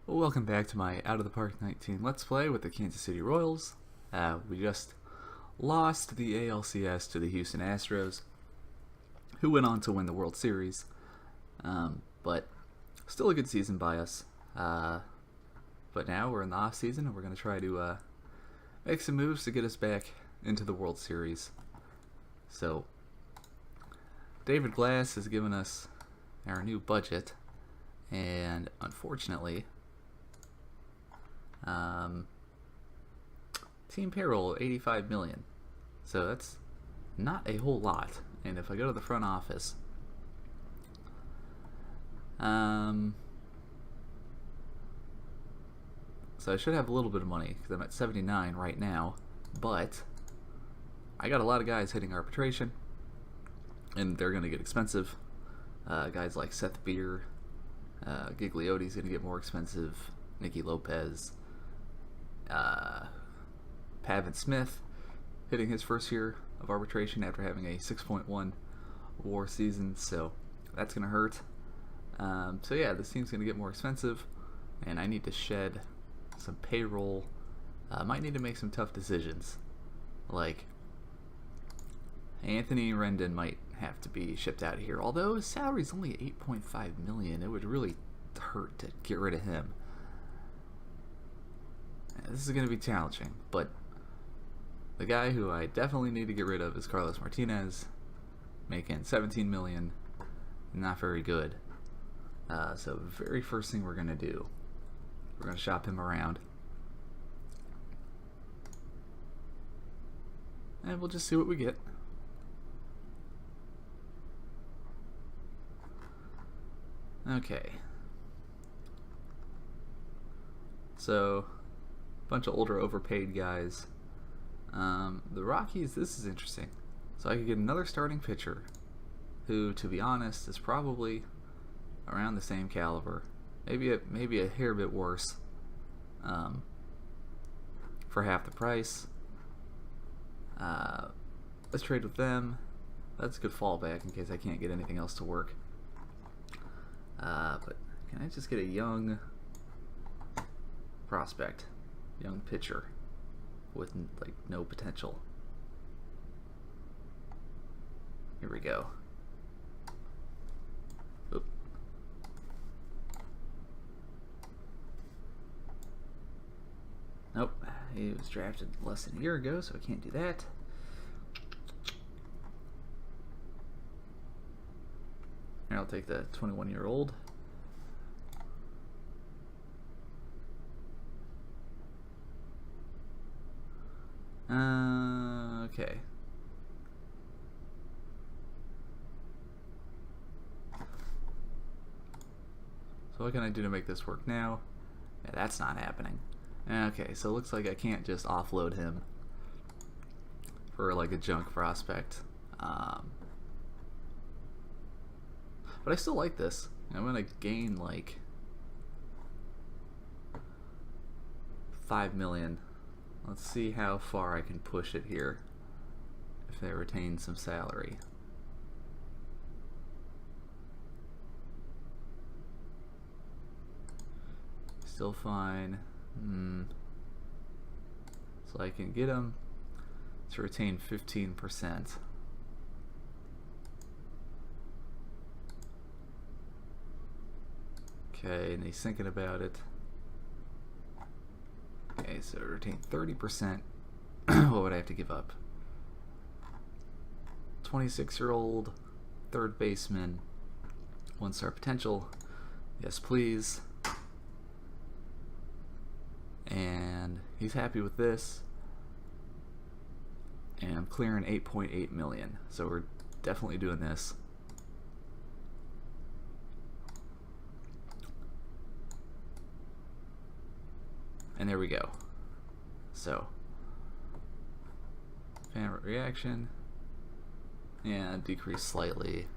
Well, welcome back to my Out of the Park 19 Let's Play with the Kansas City Royals. We just lost the ALCS to the Houston Astros, who went on to win the World Series. But still a good season by us. But now we're in the off-season and we're going to try to make some moves to get us back into the World Series. So, David Glass has given us our new budget, and unfortunately, team payroll 85 million. So that's not a whole lot. And if I go to the front office, so I should have a little bit of money because I'm at 79 right now, but I got a lot of guys hitting arbitration, and they're going to get expensive. Guys like Seth Beer, Gigliotti's going to get more expensive. Nicky Lopez, Pavin Smith hitting his first year of arbitration after having a 6.1 WAR season, so that's going to hurt. So yeah, this team's going to get more expensive, and I need to shed some payroll. Might need to make some tough decisions, like Anthony Rendon might have to be shipped out of here. Although his salary's only 8.5 million, it would really hurt to get rid of him. This is going to be challenging, but the guy who I definitely need to get rid of is Carlos Martinez, making 17 million. Not very good. So the very first thing we're going to do, we're going to shop him around, and we'll just see what we get. Okay. So, bunch of older overpaid guys. The Rockies, this is interesting. So I could get another starting pitcher who, to be honest, is probably around the same caliber, maybe a hair bit worse, for half the price. Let's trade with them. That's a good fallback in case I can't get anything else to work. But can I just get a young prospect, young pitcher with like no potential? Here we go. Oop. Nope, he was drafted less than a year ago, so I can't do that. Here, I'll take the 21-year-old. Okay. So what can I do to make this work now? Yeah, that's not happening. Okay, so it looks like I can't just offload him for like a junk prospect. But I still like this. I'm gonna gain like 5 million. Let's see how far I can push it here if I retain some salary. Still fine. So I can get him to retain 15%. Okay, and he's thinking about it. Okay, so retain 30%. What would I have to give up? 26-year-old third baseman, 1-star potential. Yes, please. And he's happy with this. And I'm clearing 8.8 million. So we're definitely doing this. And there we go. So, fan reaction, yeah, decreased slightly.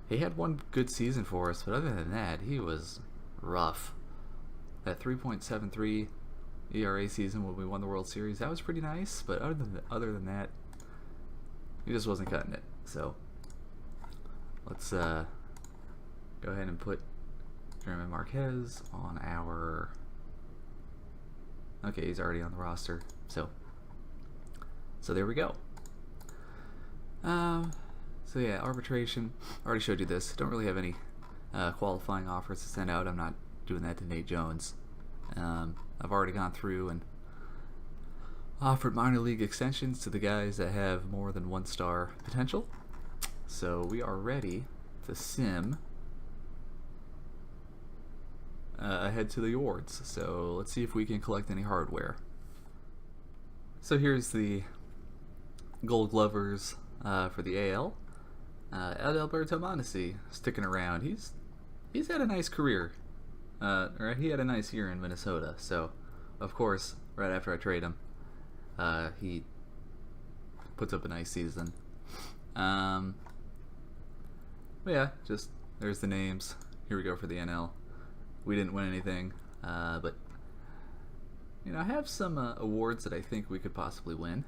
He had one good season for us, but other than that, he was rough. That 3.73 ERA season when we won the World Series, that was pretty nice, but other than that, he just wasn't cutting it. So, let's go ahead and put German Marquez on our... Okay, he's already on the roster. So there we go. So yeah, arbitration. I already showed you this. Don't really have any qualifying offers to send out. I'm not doing that to Nate Jones. I've already gone through and offered minor league extensions to the guys that have more than 1-star potential. So we are ready to sim ahead to the awards. So let's see if we can collect any hardware. So here's the Gold Glovers for the AL. Adalberto Mondesi sticking around. He's had a nice career. Or he had a nice year in Minnesota. So, of course, right after I trade him, he puts up a nice season. But yeah, just there's the names. Here we go for the NL. We didn't win anything, but you know, I have some awards that I think we could possibly win.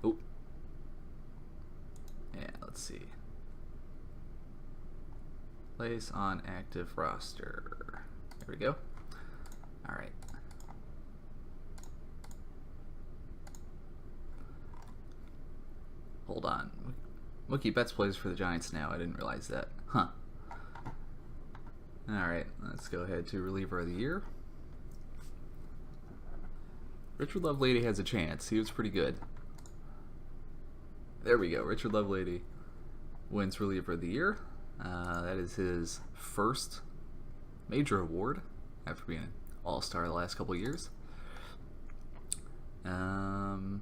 Oh, yeah. Let's see. Place on active roster. There we go. All right. Hold on. Mookie Betts plays for the Giants now. I didn't realize that. Huh. Alright, let's go ahead to reliever of the year. Richard Lovelady has a chance. He was pretty good. There we go. Richard Lovelady wins reliever of the year. That is his first major award after being an all-star the last couple of years. And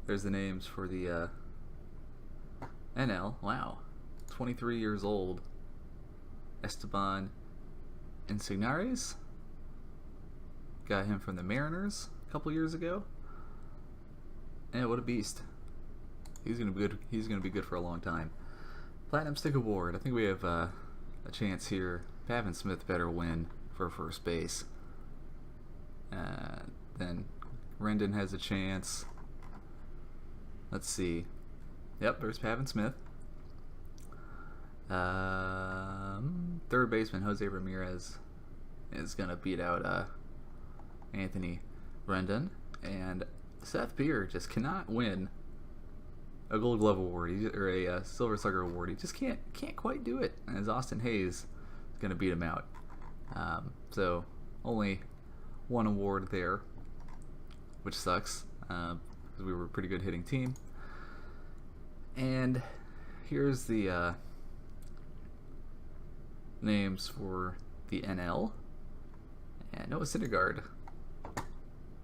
there's the names for the NL. Wow, 23 years old. Esteban Insignares. Got him from the Mariners a couple years ago. And what a beast. He's gonna be good. He's gonna be good for a long time. Platinum Stick Award. I think we have a chance here. Pavin Smith better win for first base. Then Rendon has a chance. Let's see. Yep, there's Pavin Smith. Third baseman Jose Ramirez is gonna beat out Anthony Rendon, and Seth Beer just cannot win a Gold Glove award or a Silver Slugger award. He just can't quite do it, as Austin Hayes is gonna beat him out. So only one award there, which sucks because we were a pretty good hitting team. And here's the names for the NL. And Noah Syndergaard.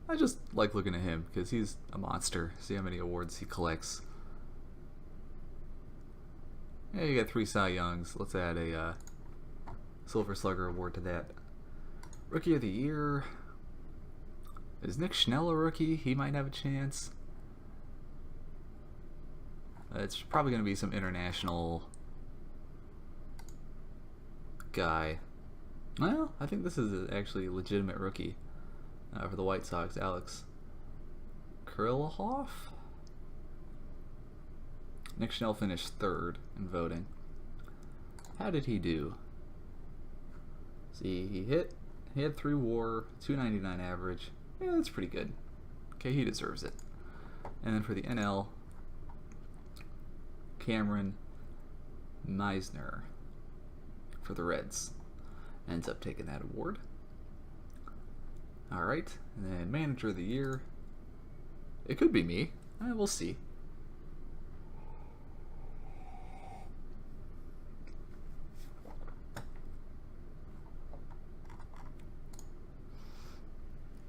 I just like looking at him because he's a monster. See how many awards he collects. Yeah, you got 3 Cy Youngs. Let's add a Silver Slugger award to that. Rookie of the Year. Is Nick Schnell a rookie? He might have a chance. It's probably going to be some international guy. Well, I think this is actually a legitimate rookie for the White Sox. Alex Kirilloff. Nick Schnell finished 3rd in voting. How did he do? See, he had 3 WAR, 299 average. Yeah, that's pretty good. Okay, he deserves it. And then for the NL, Cameron Meisner for the Reds ends up taking that award. Alright, and then Manager of the Year. It could be me. We'll see.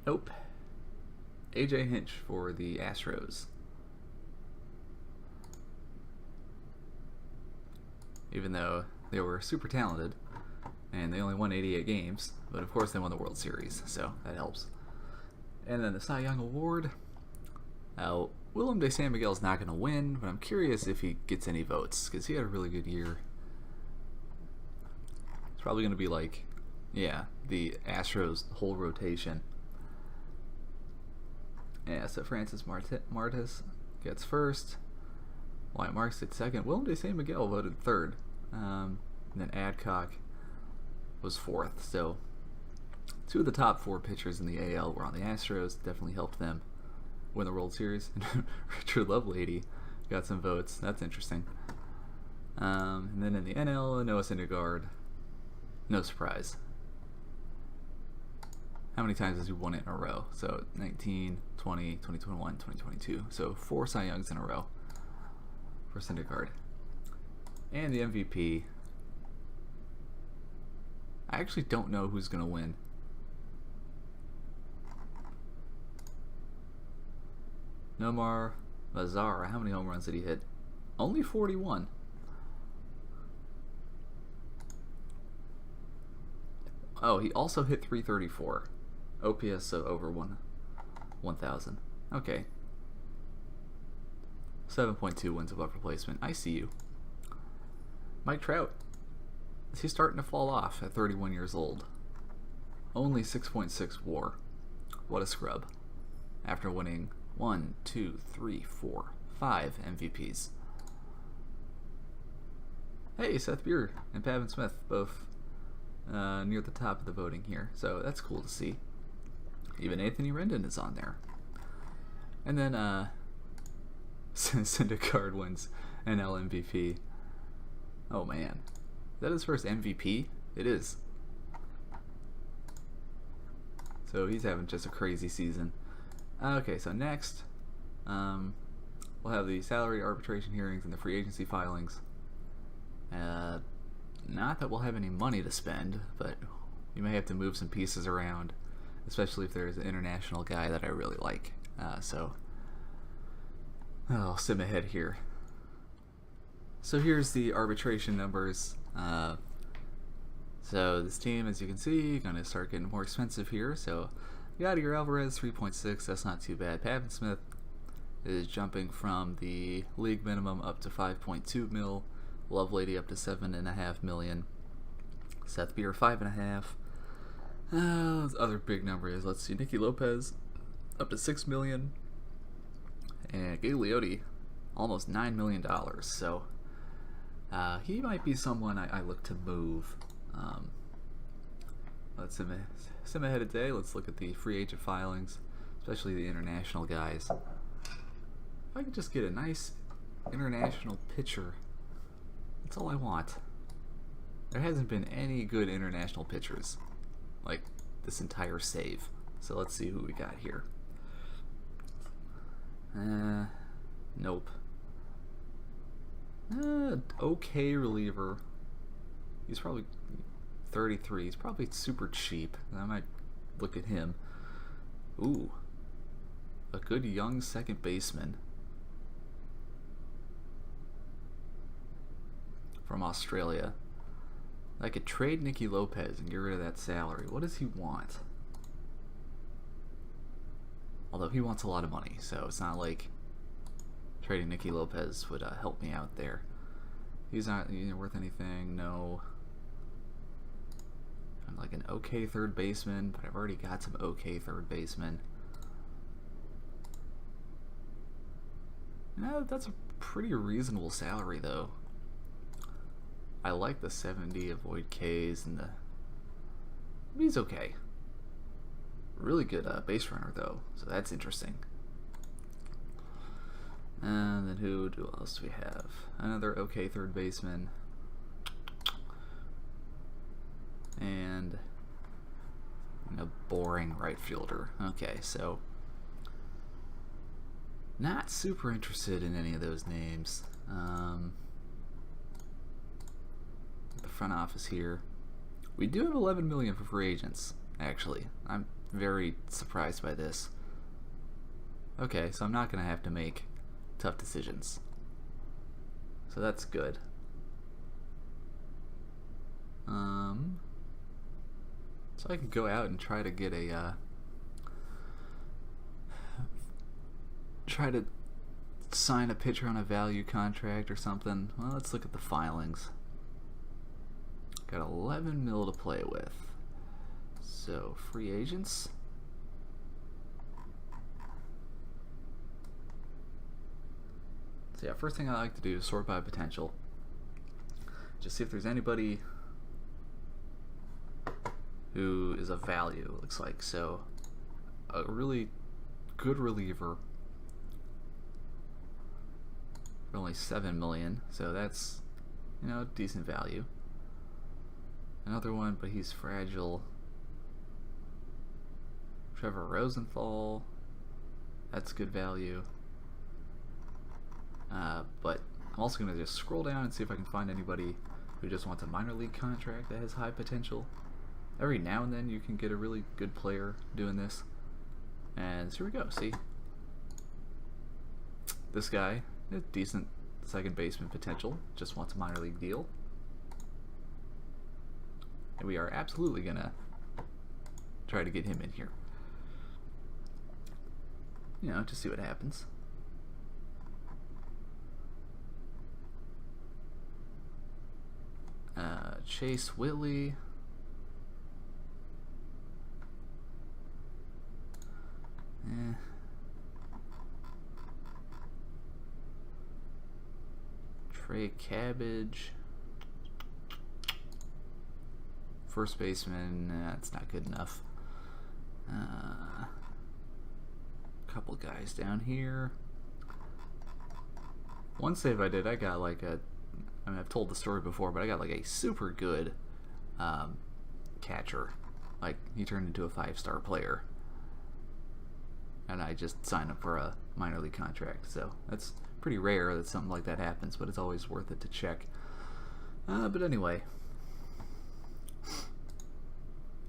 Nope. AJ Hinch for the Astros. Even though they were super talented and they only won 88 games, but of course they won the World Series, so that helps. And then the Cy Young Award. Willem de San Miguel's not going to win, but I'm curious if he gets any votes because he had a really good year. It's probably going to be like, yeah, the Astros whole rotation. Yeah, so Francis Martes gets first. Wyatt Marks at second. Willem de St. Miguel voted third. And then Adcock was fourth. So 2 of the top 4 pitchers in the AL were on the Astros. Definitely helped them win the World Series. And Richard Lovelady got some votes. That's interesting. And then in the NL, Noah Syndergaard. No surprise. How many times has he won it in a row? So 19, 20, 2021, 2022. So 4 Cy Youngs in a row for Syndergaard. And the MVP. I actually don't know who's going to win. Nomar Mazara. How many home runs did he hit? Only 41. Oh, he also hit 334. OPS over 1,000. Okay. 7.2 wins above replacement. I see you. Mike Trout. He's starting to fall off at 31 years old. Only 6.6 WAR. What a scrub. After winning 1, 2, 3, 4, 5 MVPs. Hey, Seth Beer and Pavin Smith both near the top of the voting here, so that's cool to see. Even Anthony Rendon is on there. And then Syndergaard wins NL MVP. Oh man, is that his first MVP? It is. So he's having just a crazy season. Okay, so next we'll have the salary arbitration hearings and the free agency filings. Not that we'll have any money to spend, but you may have to move some pieces around, especially if there's an international guy that I really like. So I'll sim ahead here. So here's the arbitration numbers. So this team, as you can see, going to start getting more expensive here. So Yadier Alvarez, 3.6. That's not too bad. Pavin Smith is jumping from the league minimum up to 5.2 mil. Lovelady up to 7.5 million. Seth Beer 5.5. Other big number is, let's see, Nicky Lopez up to 6 million, and Gabe Leote almost $9 million. So he might be someone I look to move. Let's sim ahead of day. Let's look at the free agent filings, especially the international guys. If I could just get a nice international pitcher, that's all I want. There hasn't been any good international pitchers like this entire save. So let's see who we got here. Nope. Okay reliever. He's probably 33. He's probably super cheap. I might look at him. Ooh. A good young second baseman from Australia. I could trade Nicky Lopez and get rid of that salary. What does he want? Although he wants a lot of money, so it's not like trading Nicky Lopez would help me out there. He's not worth anything. No. I'm like an okay third baseman, but I've already got some okay third basemen. That's a pretty reasonable salary, though. I like the 70 avoid Ks and the... He's okay. Really good base runner, though, so that's interesting. And then who else do we have? Another okay third baseman. And a boring right fielder. Okay, so not super interested in any of those names. The front office here. We do have 11 million for free agents, actually. I'm very surprised by this. Okay, so I'm not going to have to make tough decisions. So that's good. So I could go out and try to get a try to sign a pitcher on a value contract or something. Well, let's look at the filings. Got 11 mil to play with. So free agents. So yeah, first thing I like to do is sort by potential. Just see if there's anybody who is of value, it looks like. So a really good reliever for only 7 million, so that's, you know, decent value. Another one, but he's fragile. Trevor Rosenthal, that's good value. But I'm also going to just scroll down and see if I can find anybody who just wants a minor league contract that has high potential. Every now and then you can get a really good player doing this. And so here we go, see? This guy, decent second baseman potential, just wants a minor league deal. And we are absolutely going to try to get him in here. You know, just see what happens. Chase Whitley. Trey Cabbage. First baseman, that's not good enough. Couple guys down here. One save I did, I got like a, I mean, I've told the story before, but I got like a super good catcher. Like, he turned into a 5-star player. And I just signed up for a minor league contract. So that's pretty rare that something like that happens, but it's always worth it to check. But anyway,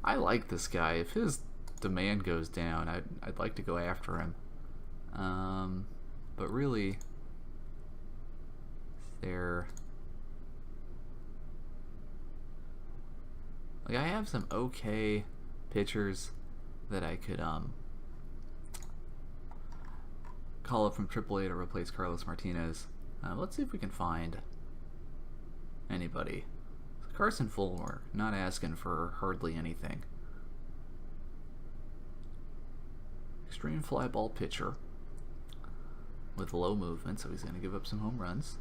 I like this guy. If his demand goes down, I'd like to go after him. But really, they're like, I have some okay pitchers that I could call up from AAA to replace Carlos Martinez. Let's see if we can find anybody. Carson Fulmer, not asking for hardly anything. Extreme fly ball pitcher with low movement, so he's going to give up some home runs.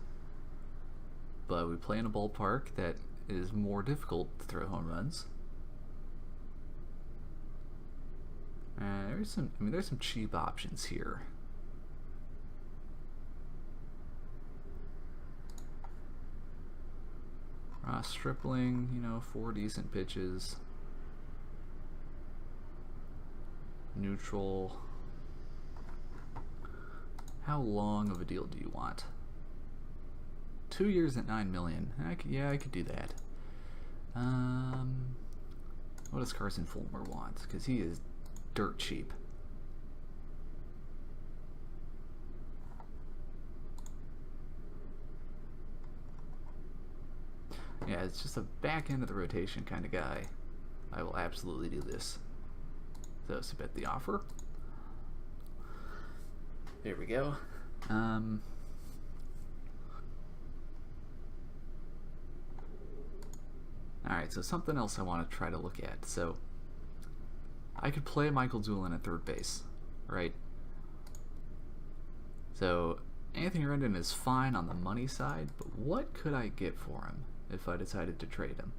But we play in a ballpark that is more difficult to throw home runs. There's some cheap options here. Ross Stripling, you know, 4 decent pitches. Neutral. How long of a deal do you want? 2 years at $9 million. Yeah, I could do that. What does Carson Fulmer want? Because he is dirt cheap. Yeah, it's just a back end of the rotation kind of guy. I will absolutely do this. So submit the offer. There we go. Alright, so something else I want to try to look at. So I could play Michael Doolin at third base, right? So Anthony Rendon is fine on the money side, but what could I get for him if I decided to trade him?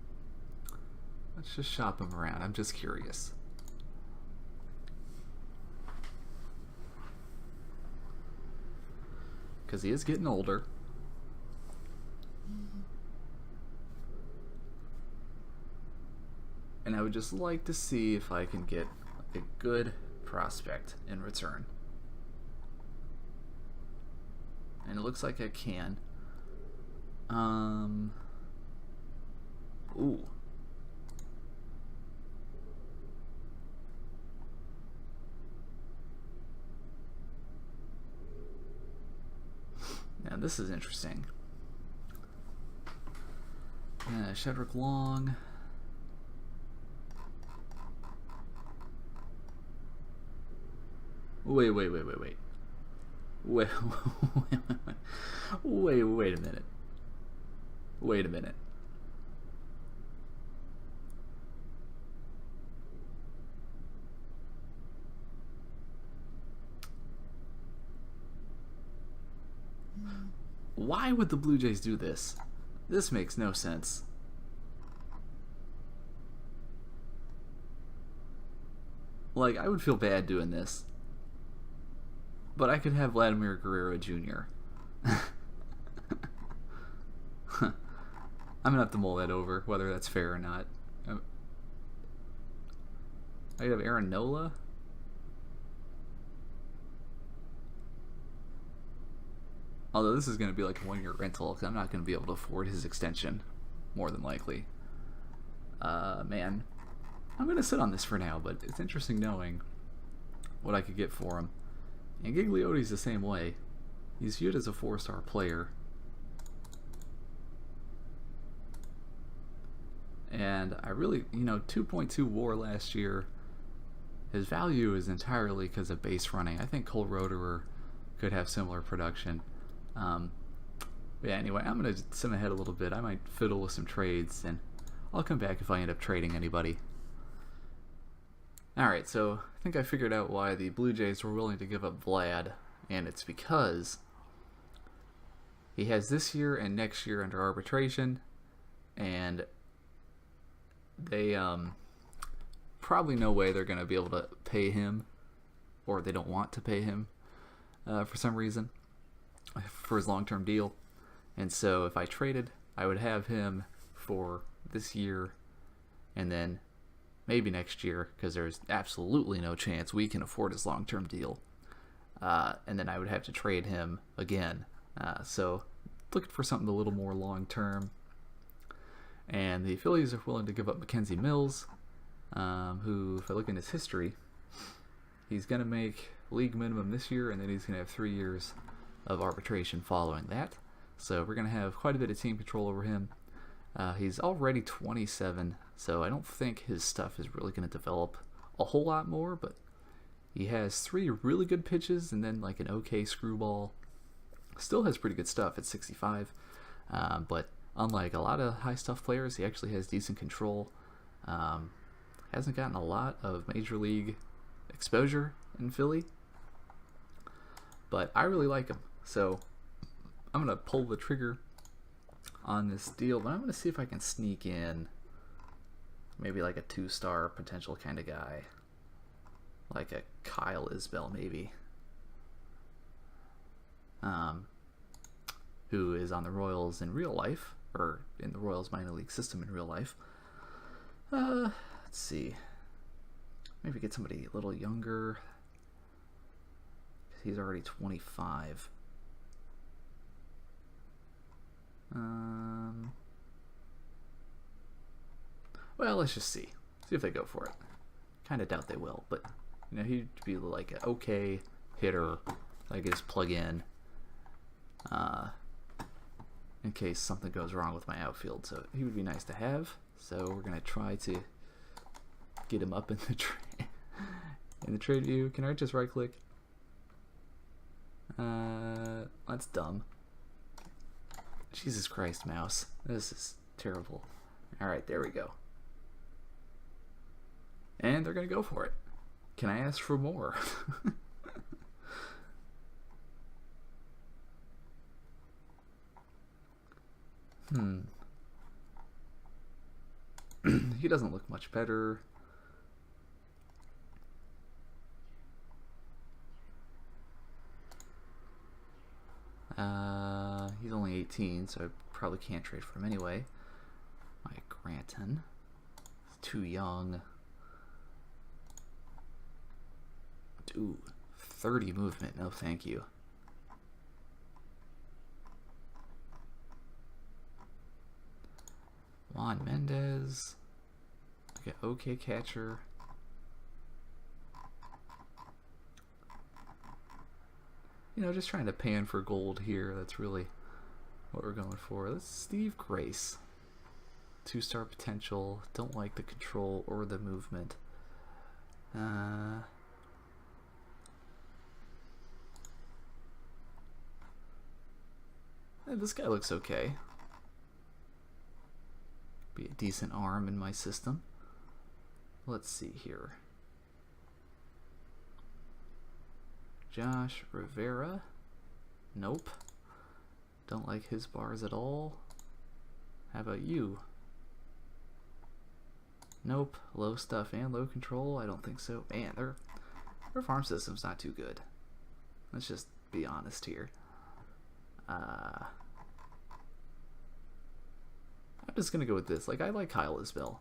Let's just shop him around. I'm just curious. Because he is getting older. And I would just like to see if I can get a good prospect in return. And it looks like I can. Ooh. Now this is interesting. Shedrick Long. Wait a minute. Wait a minute. Why would the Blue Jays do this? This makes no sense. Like, I would feel bad doing this. But I could have Vladimir Guerrero Jr. I'm gonna have to mull that over, whether that's fair or not. I could have Aaron Nola. Although this is going to be like a 1-year rental, because I'm not going to be able to afford his extension, more than likely. Man, I'm going to sit on this for now, but it's interesting knowing what I could get for him. And Gigliotti's the same way. He's viewed as a 4-star player. And I really, 2.2 WAR last year. His value is entirely because of base running. I think Cole Roederer could have similar production. Yeah, anyway, I'm going to sim ahead a little bit. I might fiddle with some trades, and I'll come back if I end up trading anybody. Alright, so I think I figured out why the Blue Jays were willing to give up Vlad, and it's because he has this year and next year under arbitration, and they probably no way they're going to be able to pay him, or they don't want to pay him for some reason, for his long-term deal. And so if I traded, I would have him for this year and then maybe next year, because there's absolutely no chance we can afford his long-term deal. And then I would have to trade him again. So looking for something a little more long-term. And the Phillies are willing to give up Mackenzie Mills, who, if I look in his history, he's going to make league minimum this year, and then he's going to have 3 years of arbitration following that. So we're going to have quite a bit of team control over him. He's already 27, so I don't think his stuff is really going to develop a whole lot more, but he has 3 really good pitches and then like an okay screwball. Still has pretty good stuff at 65, but unlike a lot of high stuff players, he actually has decent control. Hasn't gotten a lot of major league exposure in Philly, but I really like him. So I'm going to pull the trigger on this deal, but I'm going to see if I can sneak in maybe like a 2-star potential kind of guy, like a Kyle Isbell maybe, who is on the Royals in real life, or in the Royals minor league system in real life. Let's see, maybe get somebody a little younger. He's already 25. Well, let's just see if they go for it. Kind of doubt they will, but he'd be like an okay hitter I could just plug in case something goes wrong with my outfield. So he would be nice to have. So we're gonna try to get him up in the trade view. Can I just right click? That's dumb. Jesus Christ, mouse. This is terrible. Alright, there we go. And they're going to go for it. Can I ask for more? He doesn't look much better. He's only 18, so I probably can't trade for him anyway. Mike Granton. He's too young. Ooh, 30 movement. No, thank you. Juan Mendez. Okay, catcher. Just trying to pan for gold here. That's really what we're going for. That's Steve Grace. 2-star potential. Don't like the control or the movement. This guy looks okay. Be a decent arm in my system. Let's see here. Josh Rivera. Nope. Don't like his bars at all. How about you? Nope. Low stuff and low control? I don't think so. Man, their farm system's not too good. Let's just be honest here. I'm just gonna go with this. Like, I like Kyle Isbell.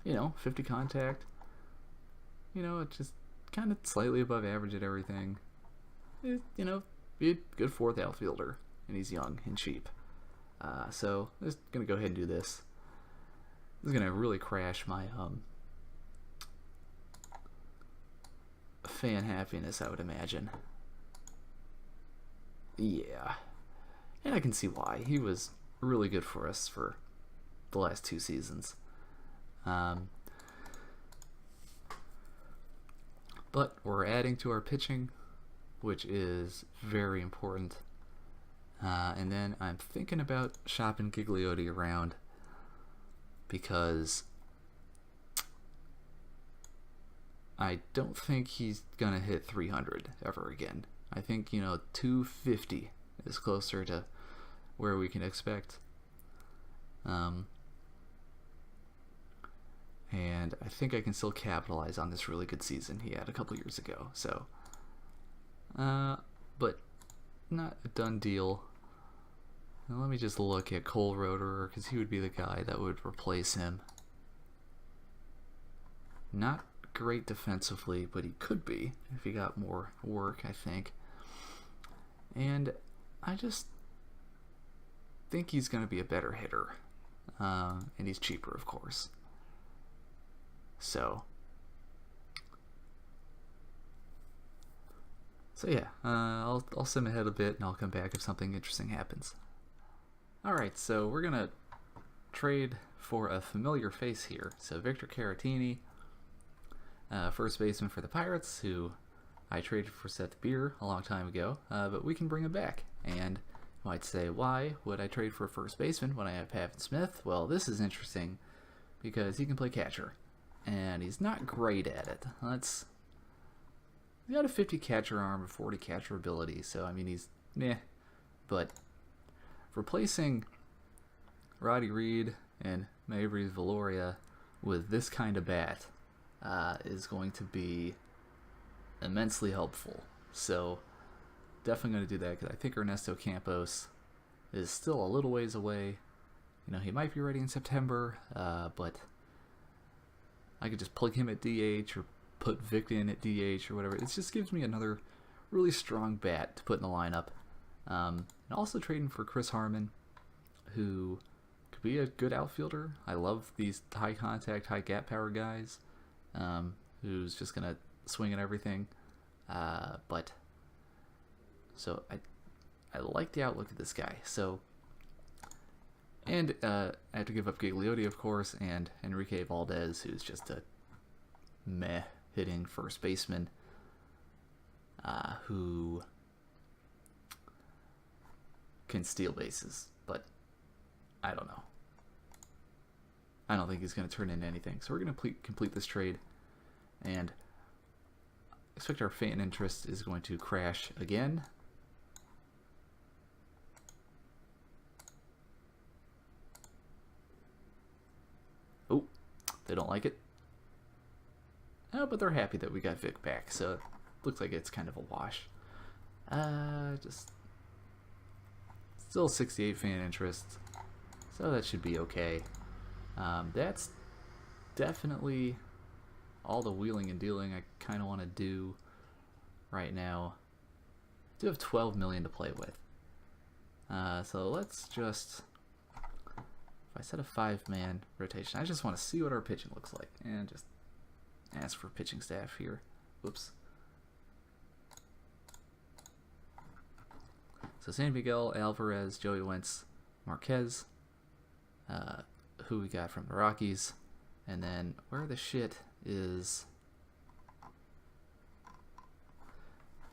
You know, 50 contact. You know, it's just kind of slightly above average at everything. You know, be a good fourth outfielder, and he's young and cheap. So I'm just gonna go ahead and do this. This is gonna really crash my fan happiness, I would imagine. Yeah, and I can see why. He was really good for us for the last 2 seasons. But we're adding to our pitching, which is very important. And then I'm thinking about shopping Gigliotti around because I don't think he's gonna hit 300 ever again. I think, you know, 250 is closer to where we can expect. And I think I can still capitalize on this really good season he had a couple years ago. So, but not a done deal. Now let me just look at Cole Roederer, because he would be the guy that would replace him. Not great defensively, but he could be if he got more work, I think. And I just think he's going to be a better hitter. And he's cheaper, of course. So yeah, I'll sim ahead a bit and I'll come back if something interesting happens. Alright, so we're gonna trade for a familiar face here. So Victor Caratini, first baseman for the Pirates, who I traded for Seth Beer a long time ago, but we can bring him back. And you might say, why would I trade for a first baseman when I have Pavin Smith? Well, this is interesting because he can play catcher. And he's not great at it. He's got a 50 catcher arm and 40 catcher ability, so I mean he's meh. But replacing Roddy Reed and Mavry Valoria with this kind of bat is going to be immensely helpful. So definitely going to do that because I think Ernesto Campos is still a little ways away. You know, he might be ready in September, but I could just plug him at DH or put Vic in at DH or whatever. It just gives me another really strong bat to put in the lineup. And also trading for Chris Harmon, who could be a good outfielder. I love these high contact, high gap power guys, who's just going to swing at everything. But so I like the outlook of this guy. So, and I have to give up Gigliotti, of course, and Enrique Valdez, who's just a meh hitting first baseman, who can steal bases, but I don't know. I don't think he's going to turn into anything. So we're going to complete this trade, and I expect our fan interest is going to crash again. Oh, they don't like it. Oh, but they're happy that we got Vic back, so it looks like it's kind of a wash. Just still 68 fan interest, so that should be okay. That's definitely all the wheeling and dealing I kind of want to do right now. I do have 12 million to play with. So let's just, if I set a 5-man rotation, I just want to see what our pitching looks like, and just ask for pitching staff here. Whoops. So San Miguel, Alvarez, Joey Wentz, Marquez, who we got from the Rockies, and then where the shit is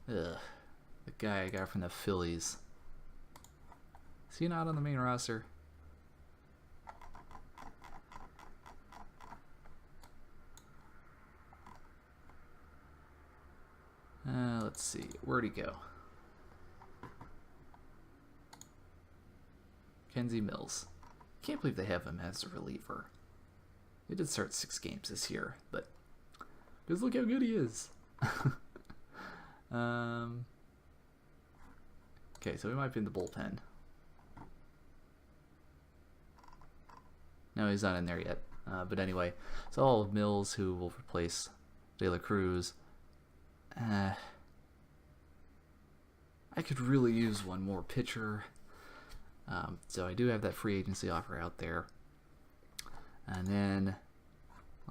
the guy I got from the Phillies. Is he not on the main roster? Let's see, where'd he go? Kenzie Mills. Can't believe they have him as a reliever. He did start 6 games this year, but just look how good he is. Okay, so we might be in the bullpen. No, he's not in there yet. But anyway, it's all of Mills who will replace De La Cruz. I could really use one more pitcher. So I do have that free agency offer out there. And then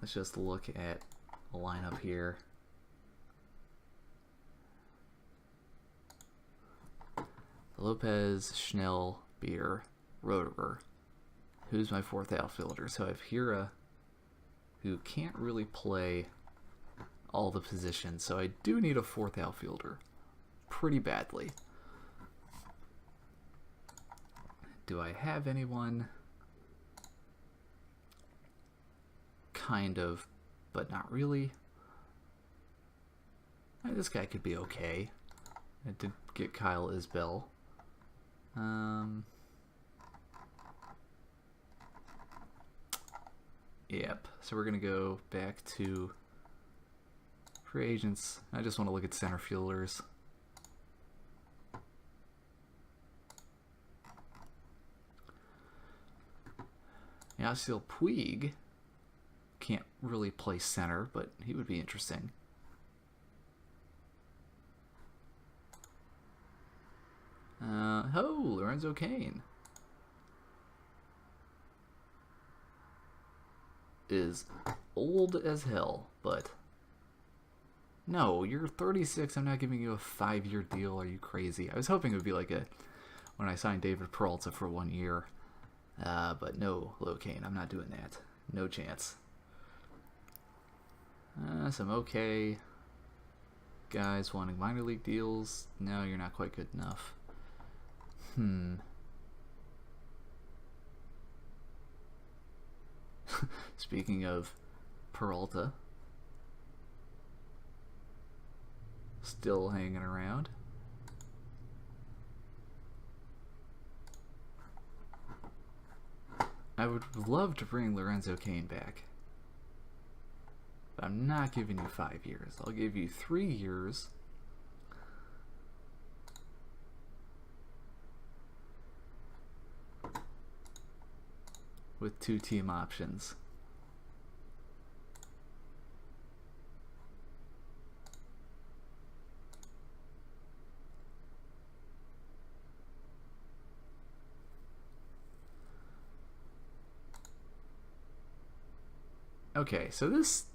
let's just look at the lineup here. Lopez, Schnell, Beer, Roederer. Who's my 4th outfielder? So I have Hira, who can't really play all the positions. So I do need a 4th outfielder pretty badly. Do I have anyone? Kind of, but not really. This guy could be okay. I did get Kyle Isbell. Yep, so we're going to go back to free agents. I just want to look at center fielders. Yasiel Puig can't really play center, but he would be interesting. Lorenzo Cain is old as hell, but no, you're 36. I'm not giving you a 5-year deal. Are you crazy? I was hoping it would be like when I signed David Peralta for 1 year, but no, Cain, I'm not doing that. No chance. Some okay guys wanting minor league deals. No, you're not quite good enough. Speaking of Peralta, still hanging around. I would love to bring Lorenzo Cain back. But I'm not giving you 5 years. I'll give you 3 years. With 2 team options. Okay, so this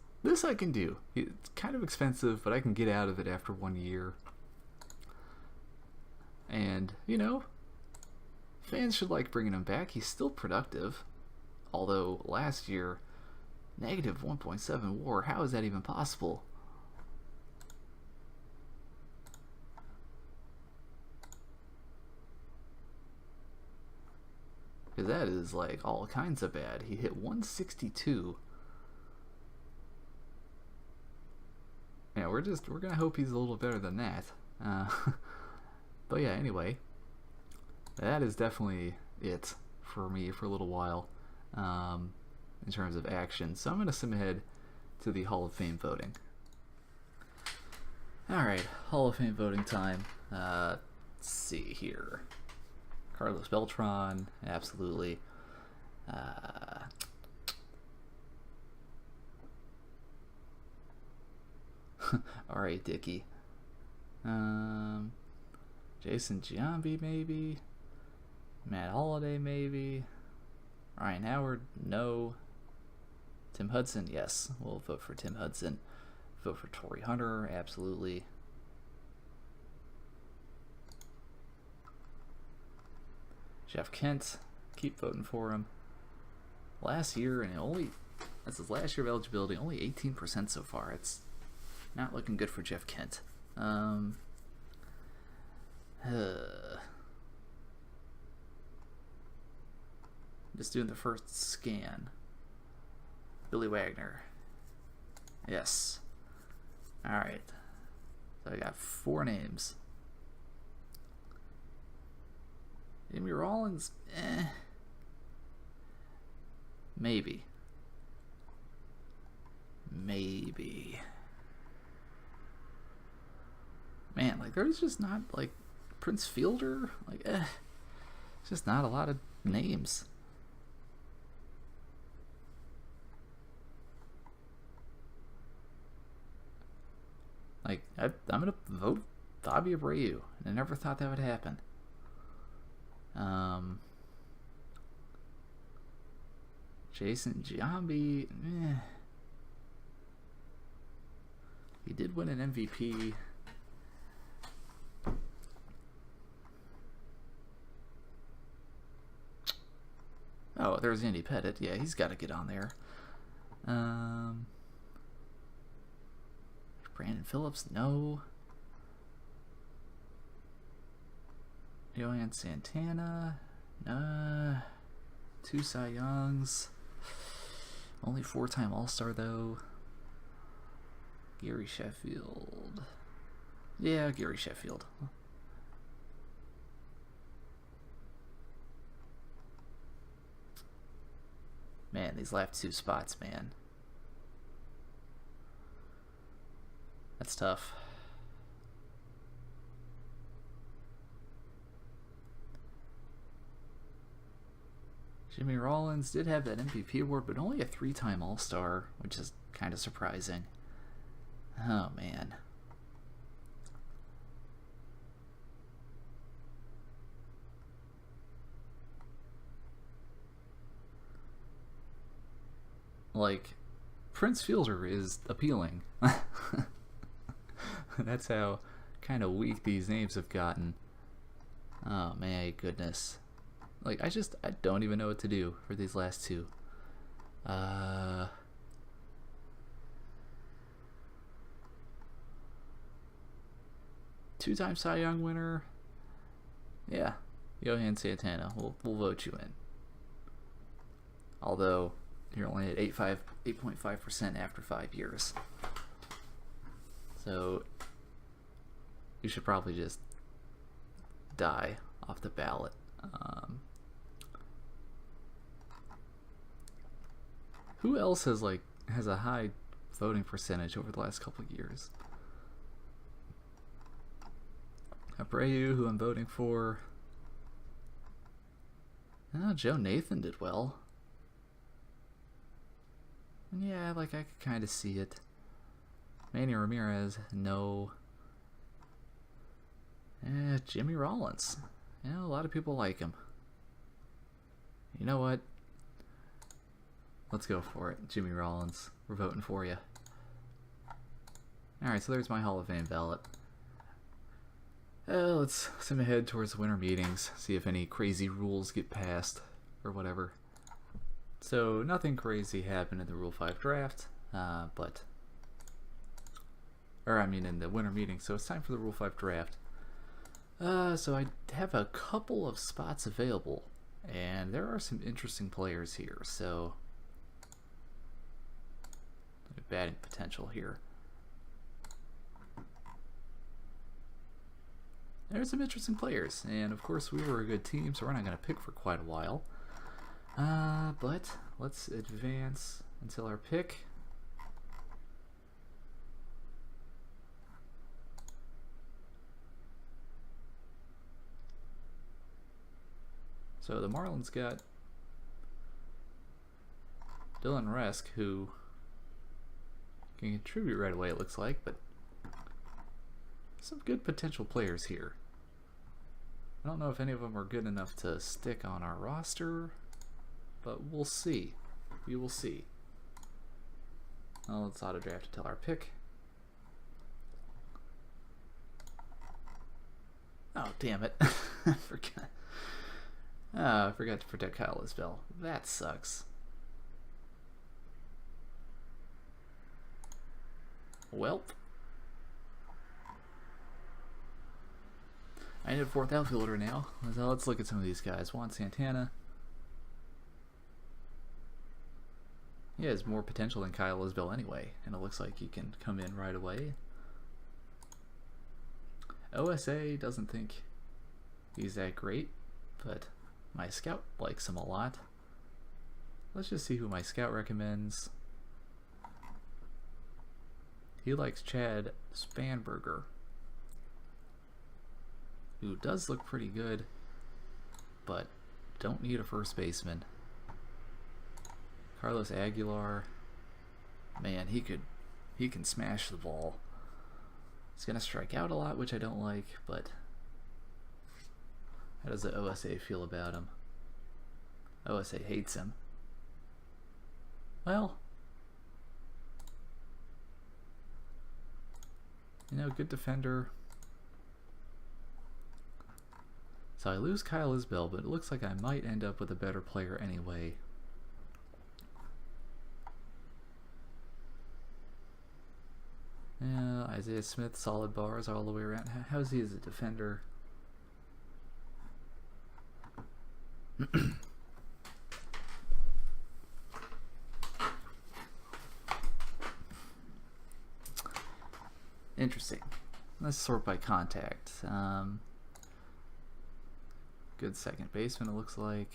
I can do. It's kind of expensive, but I can get out of it after 1 year. And, you know, fans should like bringing him back. He's still productive. Although last year, negative 1.7 WAR. How is that even possible? Because that is like all kinds of bad. He hit 162. Yeah, we're gonna hope he's a little better than that. But yeah, anyway, that is definitely it for me for a little while in terms of action. So I'm gonna submit to the Hall of Fame voting. All right, Hall of Fame voting time. Let's see here. Carlos Beltran, absolutely. R.A. Dickey. Jason Giambi, maybe. Matt Holliday, maybe. Ryan Howard, no. Tim Hudson, yes. We'll vote for Tim Hudson. Vote for Torrey Hunter, absolutely. Jeff Kent, keep voting for him. Last year, and that's his last year of eligibility, only 18% so far. It's not looking good for Jeff Kent. Just doing the first scan. Billy Wagner. Yes. Alright. So I got 4 names. Jimmy Rollins, maybe. Maybe. Man, like, there's just not, like, Prince Fielder, like, it's just not a lot of names. Like, I'm gonna vote Bobby Abreu, and I never thought that would happen. Jason Giambi, he did win an MVP. Oh, there's Andy Pettit. Yeah, he's got to get on there. Brandon Phillips, no. Johan Santana, nah. 2 Cy Youngs. Only 4-time All-Star, though. Gary Sheffield. Yeah, Gary Sheffield. Man, these last 2 spots, man. That's tough. Jimmy Rollins did have that MVP award, but only a 3-time All-Star, which is kind of surprising. Oh, man. Like, Prince Fielder is appealing. That's how kind of weak these names have gotten. Oh, my goodness. Like, I don't even know what to do for these last 2. 2-time Cy Young winner. Yeah, Johan Santana. We'll vote you in. Although you're only at 8.5% after 5 years. So you should probably just die off the ballot. Who else has a high voting percentage over the last couple of years? Abreu, who I'm voting for. Oh, Joe Nathan did well. Yeah, like, I could kind of see it. Manny Ramirez, no. Jimmy Rollins. Yeah, a lot of people like him. You know what? Let's go for it. Jimmy Rollins. We're voting for you. Alright, so there's my Hall of Fame ballot. Let's head towards the winter meetings, see if any crazy rules get passed, or whatever. So, nothing crazy happened in the Rule 5 draft, in the winter meeting, so it's time for the Rule 5 draft. So I have a couple of spots available, and there are some interesting players here, so batting potential here. There's some interesting players, and of course we were a good team, so we're not going to pick for quite a while. But let's advance until our pick. So the Marlins got Dylan Resk, who can contribute right away, it looks like, but some good potential players here. I don't know if any of them are good enough to stick on our roster, but we'll see. We will see. Well, let's auto draft until our pick. Oh, damn it. I forgot. I forgot to protect Kyle Isbell. That sucks. Welp. I need a 4th outfielder now. So let's look at some of these guys. Juan Santana. He has more potential than Kyle Isbell anyway, and it looks like he can come in right away. OSA doesn't think he's that great, but my scout likes him a lot. Let's just see who my scout recommends. He likes Chad Spanberger, who does look pretty good, but don't need a first baseman. Carlos Aguilar, man, he can smash the ball. He's gonna strike out a lot, which I don't like, but how does the OSA feel about him? OSA hates him. Well, you know, good defender. So I lose Kyle Isbell, but it looks like I might end up with a better player anyway. Yeah, Isaiah Smith, solid bars all the way around. How's he as a defender? Interesting. Let's sort by contact. Good second baseman, it looks like.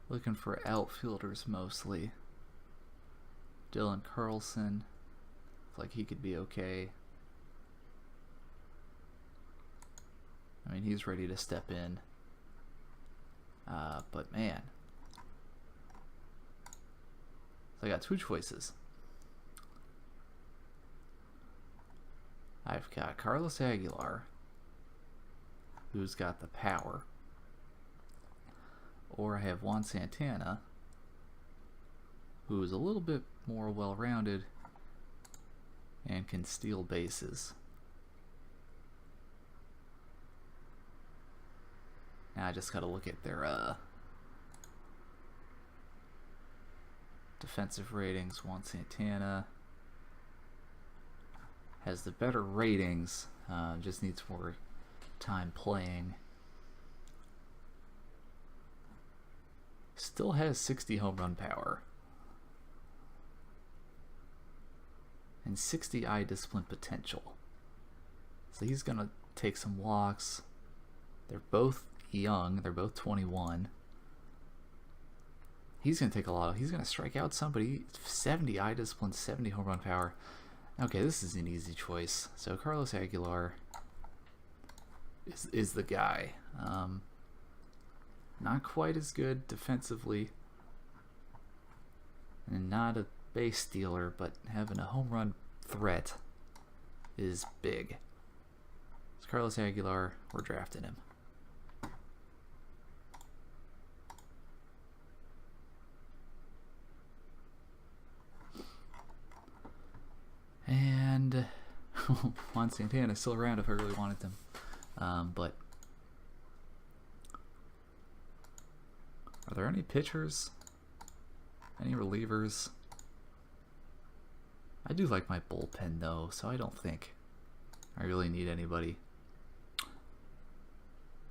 Looking for outfielders mostly. Dylan Carlson. Looks like he could be okay. I mean, he's ready to step in. But man. So I got two choices. I've got Carlos Aguilar, who's got the power. Or I have Juan Santana, who is a little bit more well-rounded and can steal bases. Now I just gotta look at their defensive ratings. Juan Santana has the better ratings, just needs more time playing. Still has 60 home run power and 60 eye discipline potential. So he's gonna take some walks. They're both young, they're both 21. He's gonna take a lot of, he's gonna strike out somebody. 70 eye discipline, 70 home run power. Okay, this is an easy choice. So Carlos Aguilar is the guy. Not quite as good defensively, and not a base stealer, but having a home run threat is big. So Carlos Aguilar, we're drafting him. And Juan Santana is still around if I really wanted him, but are there any pitchers? Any relievers? I do like my bullpen though, so I don't think I really need anybody.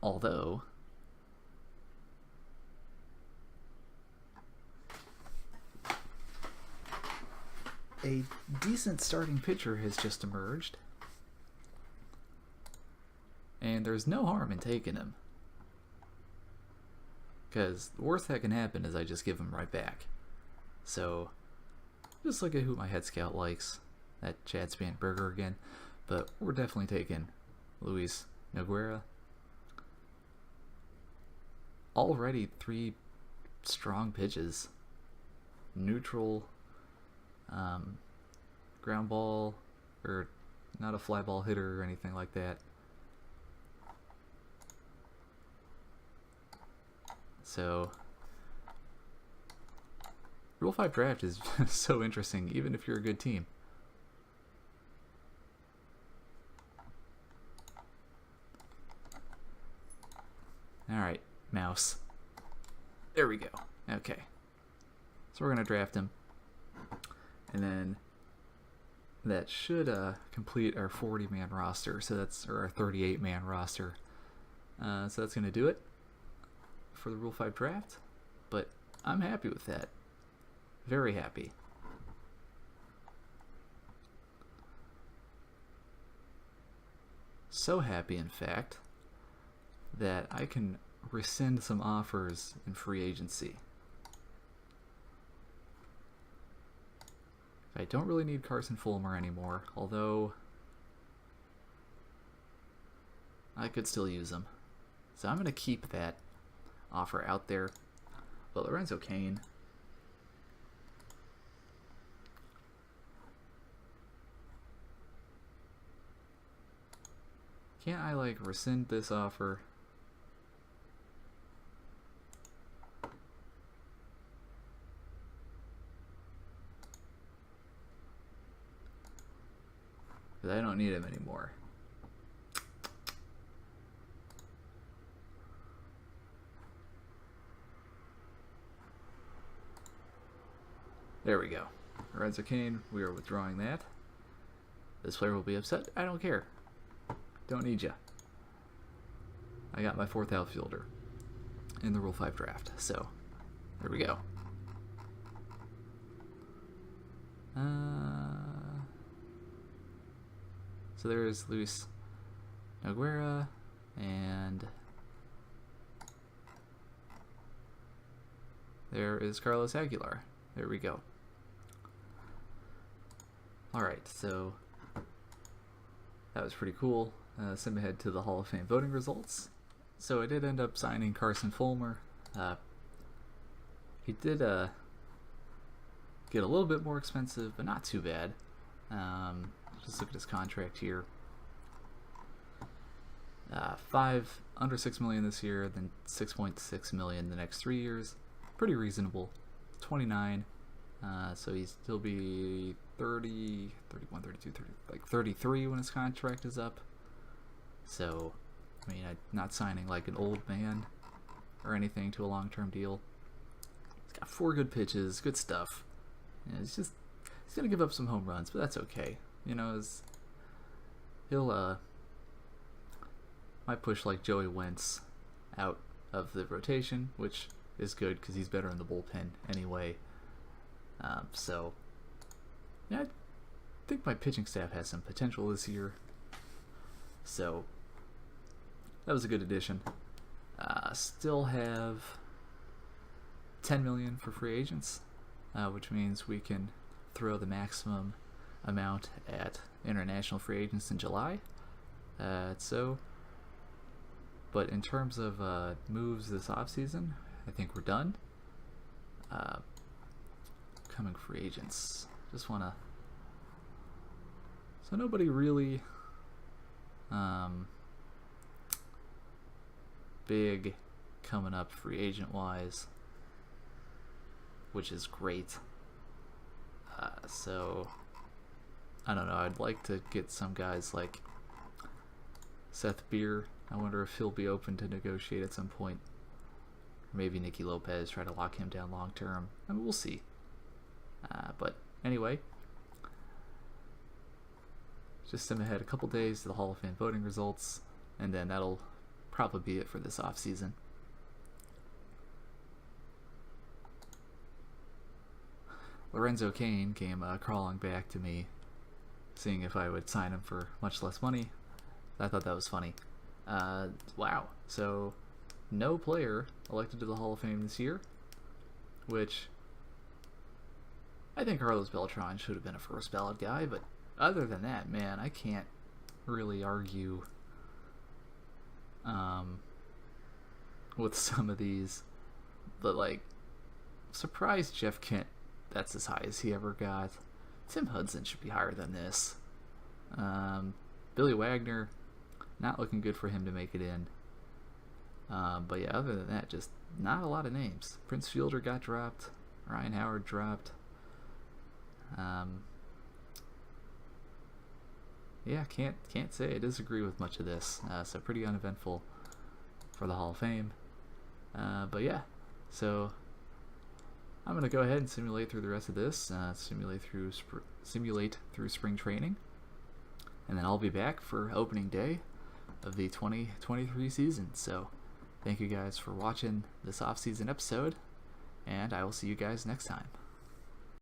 Although a decent starting pitcher has just emerged, and there's no harm in taking him. Because the worst that can happen is I just give him right back. So, just look at who my head scout likes. That Chad Spanberger again. But we're definitely taking Luis Nogueira. Already 3 strong pitches. Neutral, ground ball, or not a fly ball hitter or anything like that. So, Rule 5 draft is so interesting, even if you're a good team. Alright, mouse. There we go. Okay. So we're going to draft him. And then that should complete our 40-man roster. So that's, or our 38-man roster. So that's going to do it for the Rule 5 draft. But I'm happy with that. Very happy. So happy, in fact, that I can rescind some offers in free agency. I don't really need Carson Fulmer anymore, although I could still use him. So I'm going to keep that offer out there. But Lorenzo Cain, can't I like rescind this offer? Because I don't need him anymore. There we go. Lorenzo Cain, we are withdrawing that. This player will be upset. I don't care. Don't need ya. I got my 4th outfielder in the Rule 5 draft. So, there we go. So there's Luis Noguera and there is Carlos Aguilar. There we go. Alright, so that was pretty cool. Send ahead to the Hall of Fame voting results. So I did end up signing Carson Fulmer. He did get a little bit more expensive, but not too bad. Just look at his contract here. 5 under $6 million this year, then 6.6 million the next 3 years. Pretty reasonable. 29. So he'd still be 30, 31, 32, 30, like 33 when his contract is up. So, I mean, I'm not signing like an old man or anything to a long-term deal. He's got 4 good pitches, good stuff. And he's gonna give up some home runs, but that's okay. You know, he'll might push like Joey Wentz out of the rotation, which is good because he's better in the bullpen anyway. So, yeah, I think my pitching staff has some potential this year. So, that was a good addition. Still have 10 million for free agents, which means we can throw the maximum amount at international free agents in July. But in terms of moves this offseason, I think we're done. Coming free agents. Just want to... So nobody really big coming up free agent wise, which is great. So I don't know, I'd like to get some guys like Seth Beer. I wonder if he'll be open to negotiate at some point. Maybe Nicky Lopez, try to lock him down long term. I mean, we'll see. But anyway, just send ahead a couple days to the Hall of Fame voting results, and then that'll probably be it for this offseason. Lorenzo Cain came crawling back to me, seeing if I would sign him for much less money. I thought that was funny. Wow. So, no player elected to the Hall of Fame this year, which I think Carlos Beltran should have been a first ballot guy, but other than that, man, I can't really argue with some of these. But, like, surprised Jeff Kent, that's as high as he ever got. Tim Hudson should be higher than this. Billy Wagner, not looking good for him to make it in. But yeah, other than that, just not a lot of names. Prince Fielder got dropped. Ryan Howard dropped. Yeah, can't say I disagree with much of this. So pretty uneventful for the Hall of Fame. But yeah, so I'm gonna go ahead and simulate through the rest of this. Simulate through spring training, and then I'll be back for opening day of the 2023 season. So thank you guys for watching this off-season episode, and I will see you guys next time.